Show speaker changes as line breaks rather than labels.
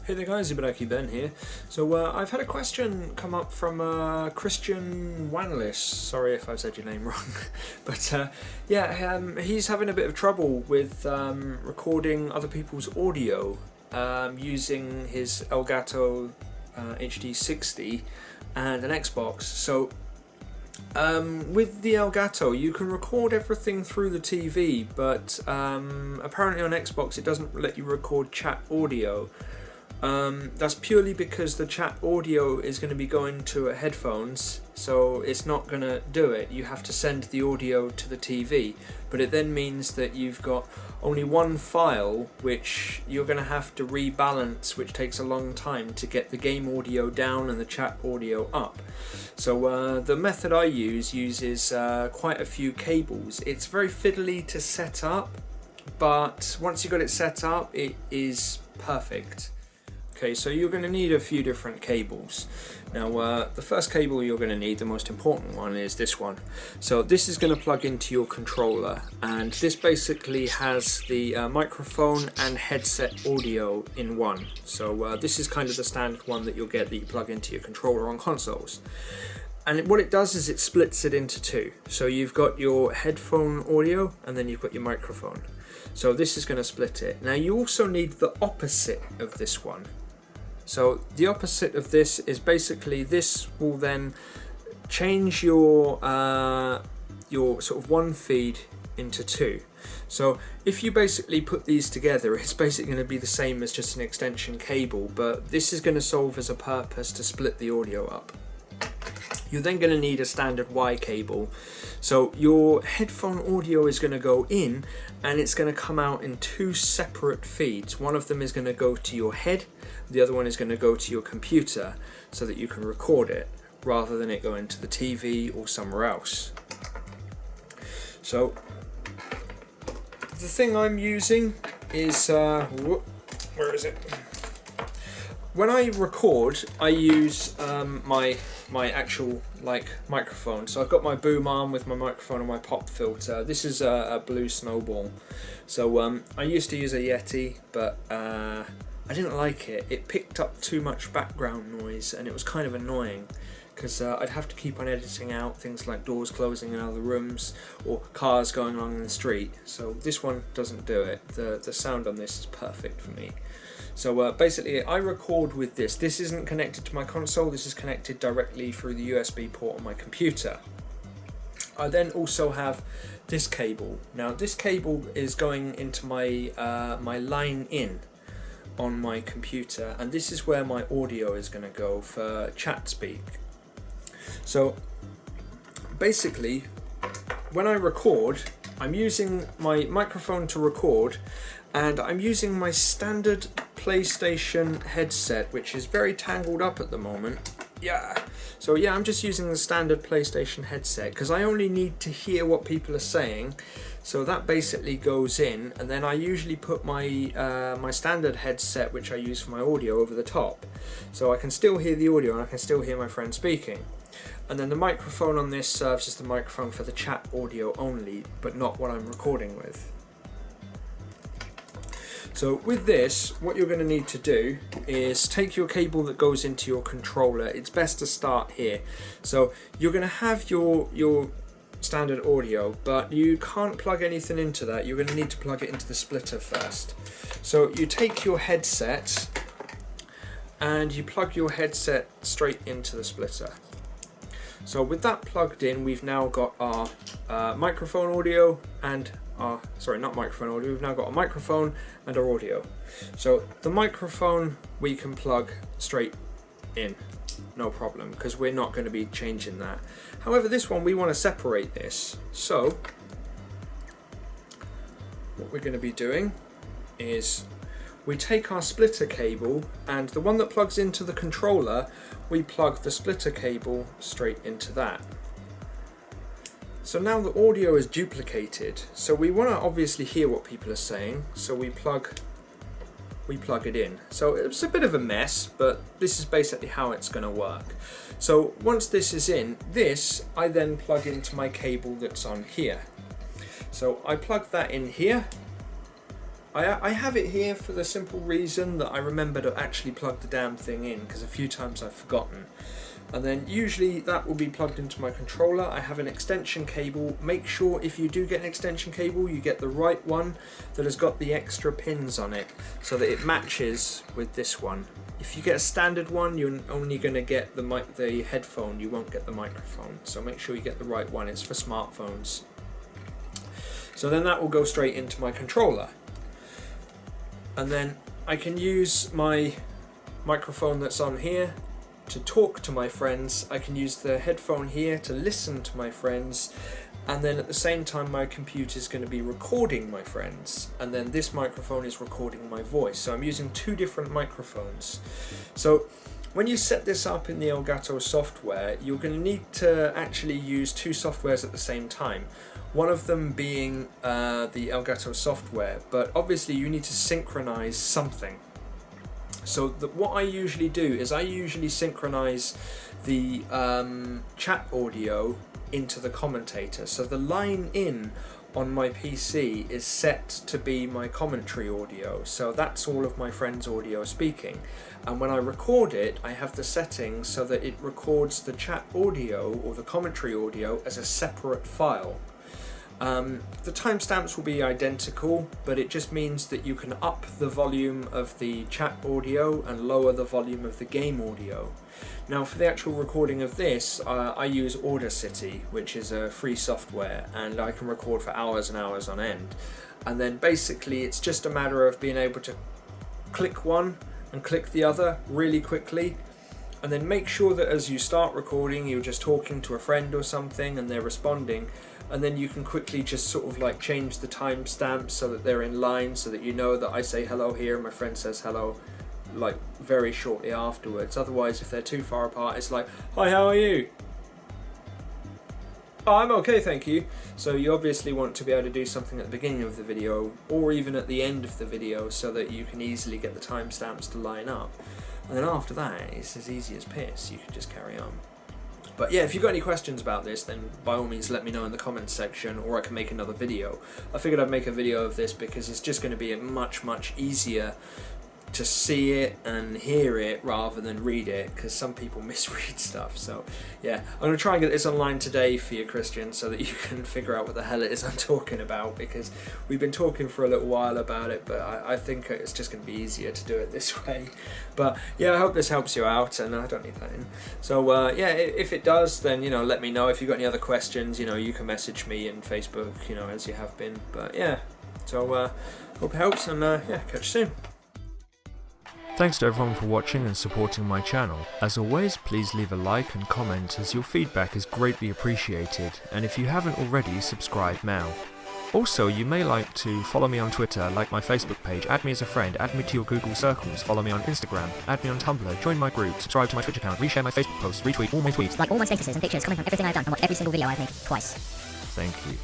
Hey there guys, Ibaraki Ben here. So I've had a question come up from Christian Wanlis. Sorry if I've said your name wrong. But he's having a bit of trouble with recording other people's audio using his Elgato HD60 and an Xbox. So with the Elgato you can record everything through the TV, but apparently on Xbox it doesn't let you record chat audio. That's purely because the chat audio is going to be going to headphones, so it's not going to do it. You have to send the audio to the TV, but it then means that you've got only one file which you're going to have to rebalance, which takes a long time to get the game audio down and the chat audio up. So the method I use uses quite a few cables. It's very fiddly to set up, but once you've got it set up it is perfect. Okay, so you're going to need a few different cables. Now the first cable you're going to need, the most important one, is this one. So this is going to plug into your controller, and this basically has the microphone and headset audio in one. So this is kind of the standard one that you'll get that you plug into your controller on consoles. And what it does is it splits it into two. So you've got your headphone audio and then you've got your microphone. So this is going to split it. Now you also need the opposite of this one. So the opposite of this is basically, this will then change your sort of one feed into two. So if you basically put these together, it's basically going to be the same as just an extension cable, but this is going to serve as a purpose to split the audio up. You're then going to need a standard Y cable. So your headphone audio is going to go in and it's going to come out in two separate feeds. One of them is going to go to your head, the other one is going to go to your computer so that you can record it rather than it going to the TV or somewhere else. So the thing I'm using is, where is it? When I record, I use my actual microphone. So I've got my boom arm with my microphone and my pop filter. This is a blue Snowball. So I used to use a Yeti, but I didn't like it. It picked up too much background noise and it was kind of annoying, because I'd have to keep on editing out things like doors closing in other rooms or cars going along in the street. So this one doesn't do it. The sound on this is perfect for me. So basically I record with this. This isn't connected to my console, this is connected directly through the USB port on my computer. I then also have this cable. Now this cable is going into my my line in on my computer, and this is where my audio is going to go for chat speak. So basically when I record, I'm using my microphone to record, and I'm using my standard PlayStation headset, which is very tangled up at the moment. So I'm just using the standard PlayStation headset because I only need to hear what people are saying. So that basically goes in, and then I usually put my my standard headset, which I use for my audio, over the top, so I can still hear the audio and I can still hear my friend speaking. And then the microphone on this serves as the microphone for the chat audio only, but not what I'm recording with. So with this, what you're going to need to do is take your cable that goes into your controller. It's best to start here. So you're going to have your standard audio, but you can't plug anything into that. You're going to need to plug it into the splitter first. So you take your headset and you plug your headset straight into the splitter. So with that plugged in, we've now got our microphone audio and we've now got a microphone and our audio. So the microphone we can plug straight in, no problem, because we're not going to be changing that. However, this one we want to separate this. So what we're going to be doing is we take our splitter cable, and the one that plugs into the controller, we plug the splitter cable straight into that. So now the audio is duplicated, so we want to obviously hear what people are saying, so we plug it in. So it's a bit of a mess, but this is basically how it's going to work. So once this is in, this I then plug into my cable that's on here. So I plug that in here, I have it here for the simple reason that I remember to actually plug the damn thing in, because a few times I've forgotten. And then usually that will be plugged into my controller. I have an extension cable. Make sure if you do get an extension cable, you get the right one that has got the extra pins on it so that it matches with this one. If you get a standard one, you're only going to get the headphone, you won't get the microphone. So make sure you get the right one, it's for smartphones. So then that will go straight into my controller. And then I can use my microphone that's on here to talk to my friends. I can use the headphone here to listen to my friends, and then at the same time my computer is going to be recording my friends, and then this microphone is recording my voice. So I'm using two different microphones. So when you set this up in the Elgato software, you're going to need to actually use two softwares at the same time. One of them being the Elgato software, but obviously you need to synchronize something. So what I usually do is I usually synchronize the chat audio into the commentator. So the line in on my PC is set to be my commentary audio. So that's all of my friends' audio speaking. And when I record it, I have the settings so that it records the chat audio or the commentary audio as a separate file. The timestamps will be identical, but it just means that you can up the volume of the chat audio and lower the volume of the game audio. Now for the actual recording of this, I use Audacity, which is a free software, and I can record for hours and hours on end. And then basically it's just a matter of being able to click one and click the other really quickly, and then make sure that as you start recording you're just talking to a friend or something and they're responding, and then you can quickly just sort of like change the timestamps so that they're in line, so that you know that I say hello here and my friend says hello like very shortly afterwards. Otherwise, if they're too far apart, it's like, hi, how are you? Oh, I'm okay, thank you. So you obviously want to be able to do something at the beginning of the video or even at the end of the video so that you can easily get the timestamps to line up. And then after that, it's as easy as piss, you can just carry on. But yeah, if you've got any questions about this, then by all means let me know in the comments section, or I can make another video. I figured I'd make a video of this because it's just going to be much easier to see it and hear it rather than read it, because some people misread stuff. So yeah, I'm going to try and get this online today for you, Christian, so that you can figure out what the hell it is I'm talking about, because we've been talking for a little while about it, but I think it's just going to be easier to do it this way. But yeah, I hope this helps you out, and I don't need that in. So yeah, if it does, then let me know. If you've got any other questions, you can message me in Facebook, as you have been. But yeah, so hope it helps, and yeah, catch you soon. Thanks to everyone for watching and supporting my channel. As always, please leave a like and comment, as your feedback is greatly appreciated, and if you haven't already, subscribe now. Also, you may like to follow me on Twitter, like my Facebook page, add me as a friend, add me to your Google circles, follow me on Instagram, add me on Tumblr, join my group, subscribe to my Twitch account, reshare my Facebook posts, retweet all my tweets,
like all my statuses and pictures, comment on everything I've done, and watch every single video I've made twice.
Thank you.